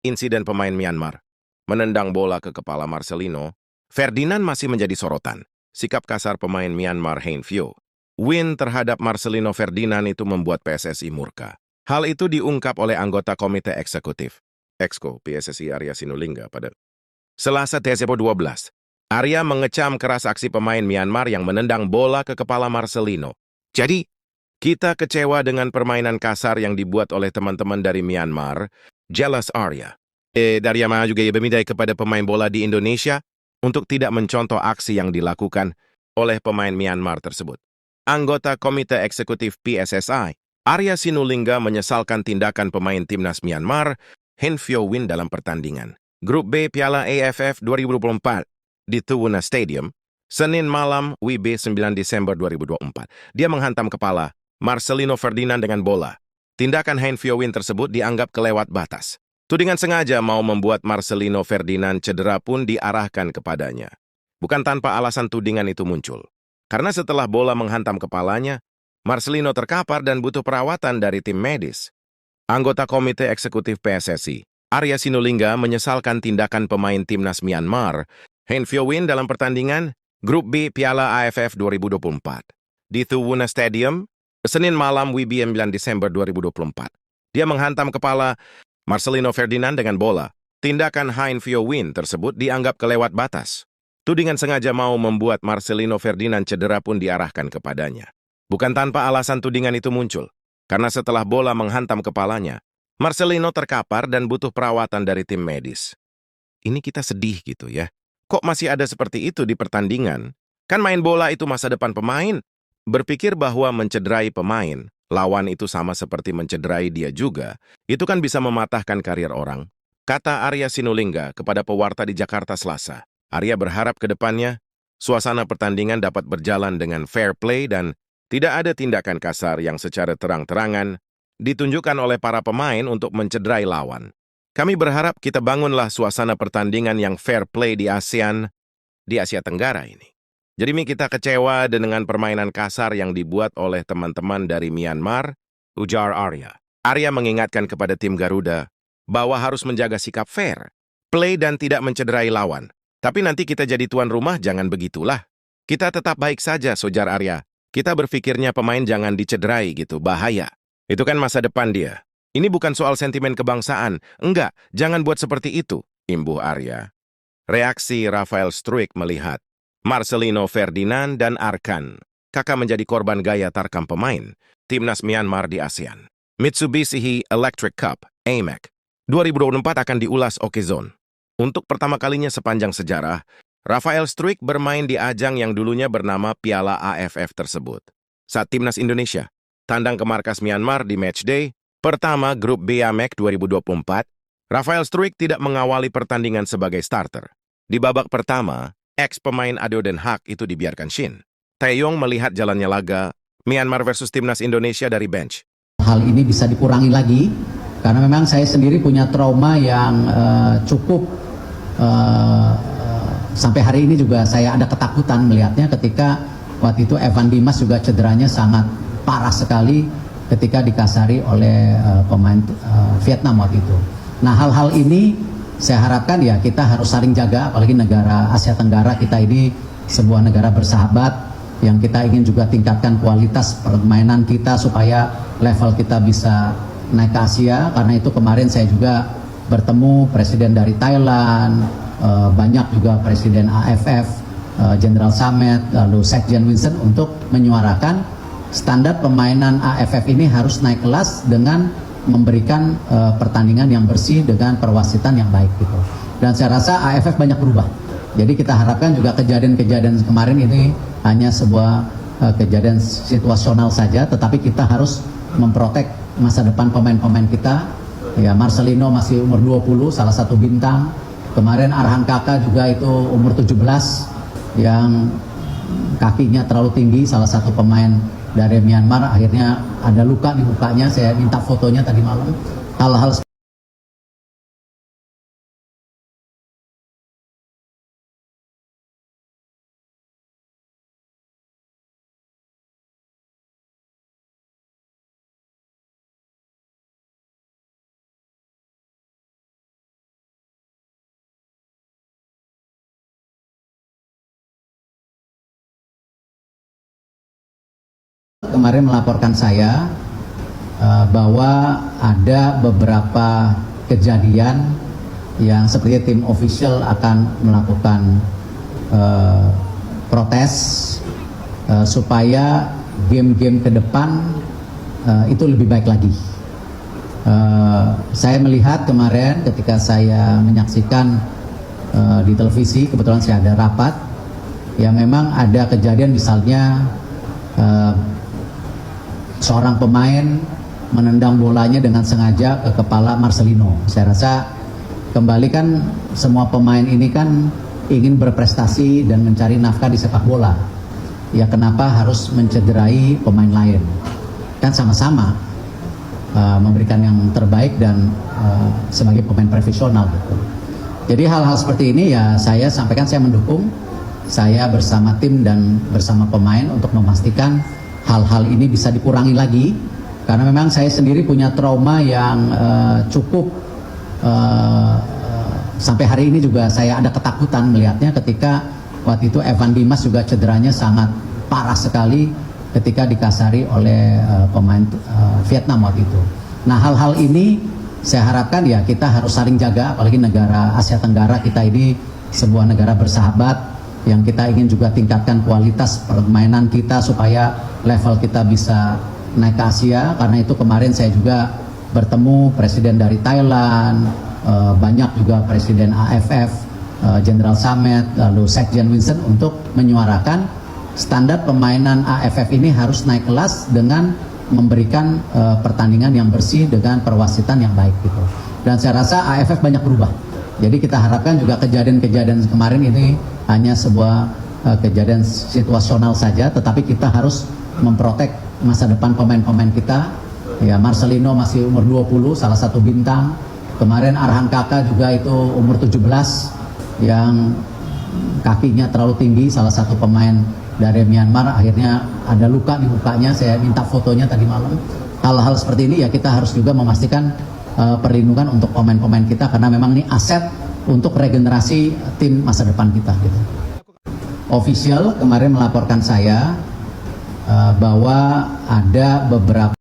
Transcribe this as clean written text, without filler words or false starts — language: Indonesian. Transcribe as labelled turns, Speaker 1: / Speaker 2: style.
Speaker 1: insiden pemain Myanmar menendang bola ke kepala Marcelino, Ferdinand masih menjadi sorotan. Sikap kasar pemain Myanmar Hein Phyo Win terhadap Marcelino Ferdinand itu membuat PSSI murka. Hal itu diungkap oleh anggota Komite Eksekutif Exco PSSI Arya Sinulinga pada Selasa Desember 12. Arya mengecam keras aksi pemain Myanmar yang menendang bola ke kepala Marcelino. Jadi, kita kecewa dengan permainan kasar yang dibuat oleh teman-teman dari Myanmar, jelas Arya. Arya juga meminta kepada pemain bola di Indonesia untuk tidak mencontoh aksi yang dilakukan oleh pemain Myanmar tersebut. Anggota Komite Eksekutif PSSI, Arya Sinulinga menyesalkan tindakan pemain timnas Myanmar, Hein Phyo Win dalam pertandingan Grup B Piala AFF 2024 di Tuwuna Stadium, Senin malam WIB 9 Desember 2024. Dia menghantam kepala Marcelino Ferdinand dengan bola. Tindakan Hein Phyo Win tersebut dianggap kelewat batas. Tudingan sengaja mau membuat Marcelino Ferdinand cedera pun diarahkan kepadanya. Bukan tanpa alasan tudingan itu muncul. Karena setelah bola menghantam kepalanya, Marcelino terkapar dan butuh perawatan dari tim medis. Anggota Komite Eksekutif PSSI, Arya Sinulinga menyesalkan tindakan pemain timnas Myanmar, Hein Phyo Win dalam pertandingan Grup B Piala AFF 2024. Di Tuwuna Stadium, Senin malam WIB 9 Desember 2024. Dia menghantam kepala Marcelino Ferdinand dengan bola. Tindakan Hein Phyo Win tersebut dianggap kelewat batas. Tudingan sengaja mau membuat Marcelino Ferdinand cedera pun diarahkan kepadanya. Bukan tanpa alasan tudingan itu muncul. Karena setelah bola menghantam kepalanya, Marcelino terkapar dan butuh perawatan dari tim medis. Ini kita sedih gitu ya. Kok masih ada seperti itu di pertandingan? Kan main bola itu masa depan pemain. Berpikir bahwa mencederai pemain, lawan itu sama seperti mencederai dia juga, itu kan bisa mematahkan karir orang. Kata Arya Sinulinga kepada pewarta di Jakarta Selasa. Arya berharap ke depannya, suasana pertandingan dapat berjalan dengan fair play dan tidak ada tindakan kasar yang secara terang-terangan ditunjukkan oleh para pemain untuk mencederai lawan. Kami berharap kita bangunlah suasana pertandingan yang fair play di ASEAN, di Asia Tenggara ini. Jadi kita kecewa dengan permainan kasar yang dibuat oleh teman-teman dari Myanmar, ujar Arya. Arya mengingatkan kepada tim Garuda bahwa harus menjaga sikap fair, play dan tidak mencederai lawan. Tapi nanti kita jadi tuan rumah, jangan begitulah. Kita tetap baik saja, ujar Arya. Kita berpikirnya pemain jangan dicederai gitu, bahaya. Itu kan masa depan dia. Ini bukan soal sentimen kebangsaan. Enggak, jangan buat seperti itu, imbuh Arya. Reaksi Rafael Struik melihat Marcelino Ferdinand dan Arkan, kakak menjadi korban gaya tarkam pemain timnas Myanmar di ASEAN. Mitsubishi Electric Cup, AMEC, 2024 akan diulas Okezone. Untuk pertama kalinya sepanjang sejarah, Rafael Struik bermain di ajang yang dulunya bernama Piala AFF tersebut. Saat timnas Indonesia tandang ke markas Myanmar di matchday pertama Grup B AMEC 2024, Rafael Struik tidak mengawali pertandingan sebagai starter. Di babak pertama, ex-pemain Ado Den Haag itu dibiarkan Shin Tae-yong melihat jalannya laga Myanmar versus timnas Indonesia dari bench.
Speaker 2: Hal ini bisa dikurangi lagi, karena memang saya sendiri punya trauma yang cukup sampai hari ini juga saya ada ketakutan melihatnya ketika waktu itu Evan Dimas juga cederanya sangat parah sekali ketika dikasari oleh pemain Vietnam waktu itu. Nah, hal-hal ini saya harapkan ya kita harus saling jaga, apalagi negara Asia Tenggara kita ini sebuah negara bersahabat yang kita ingin juga tingkatkan kualitas permainan kita supaya level kita bisa naik ke Asia. Karena itu kemarin saya juga bertemu presiden dari Thailand, banyak juga presiden AFF, General Samet, lalu Sekjen Winston untuk menyuarakan standar permainan AFF ini harus naik kelas dengan memberikan pertandingan yang bersih dengan perwasitan yang baik gitu. Dan saya rasa AFF banyak berubah. Jadi kita harapkan juga kejadian-kejadian kemarin ini hanya sebuah kejadian situasional saja, tetapi kita harus memprotek masa depan pemain-pemain kita. Ya, Marcelino masih umur 20, salah satu bintang. Kemarin Arhan Kakak juga itu umur 17 yang kakinya terlalu tinggi, salah satu pemain dari Myanmar akhirnya ada luka di mukanya, saya minta fotonya tadi malam. Hal-hal kemarin melaporkan saya bahwa ada beberapa kejadian yang seperti tim official akan melakukan protes supaya game-game ke depan itu lebih baik lagi. Saya melihat kemarin ketika saya menyaksikan di televisi, kebetulan saya ada rapat, ya memang ada kejadian misalnya seorang pemain menendang bolanya dengan sengaja ke kepala Marcelino. Saya rasa kembali kan semua pemain ini kan ingin berprestasi dan mencari nafkah di sepak bola. Ya kenapa harus mencederai pemain lain? Kan sama-sama memberikan yang terbaik dan sebagai pemain profesional gitu. Jadi hal-hal seperti ini ya saya sampaikan, saya mendukung. Saya bersama tim dan bersama pemain untuk memastikan hal-hal ini bisa dikurangi lagi, karena memang saya sendiri punya trauma yang cukup sampai hari ini juga saya ada ketakutan melihatnya ketika waktu itu Evan Dimas juga cederanya sangat parah sekali ketika dikasari oleh pemain Vietnam waktu itu. Nah hal-hal ini saya harapkan ya kita harus saling jaga, apalagi negara Asia Tenggara kita ini sebuah negara bersahabat yang kita ingin juga tingkatkan kualitas permainan kita supaya level kita bisa naik ke Asia. Karena itu kemarin saya juga bertemu presiden dari Thailand, banyak juga presiden AFF, Jenderal Samet, lalu Sekjen Winston untuk menyuarakan standar permainan AFF ini harus naik kelas dengan memberikan pertandingan yang bersih dengan perwasitan yang baik gitu. Dan saya rasa AFF banyak berubah. Jadi kita harapkan juga kejadian-kejadian kemarin ini hanya sebuah kejadian situasional saja, tetapi kita harus memprotek masa depan pemain-pemain kita. Ya Marcelino masih umur 20, salah satu bintang. Kemarin Arhan Kakak juga itu umur 17 yang kakinya terlalu tinggi, salah satu pemain dari Myanmar akhirnya ada luka di mukanya. Saya minta fotonya tadi malam. Hal-hal seperti ini ya kita harus juga memastikan perlindungan untuk pemain-pemain kita, karena memang ini aset untuk regenerasi tim masa depan kita gitu. Official kemarin melaporkan saya bahwa ada beberapa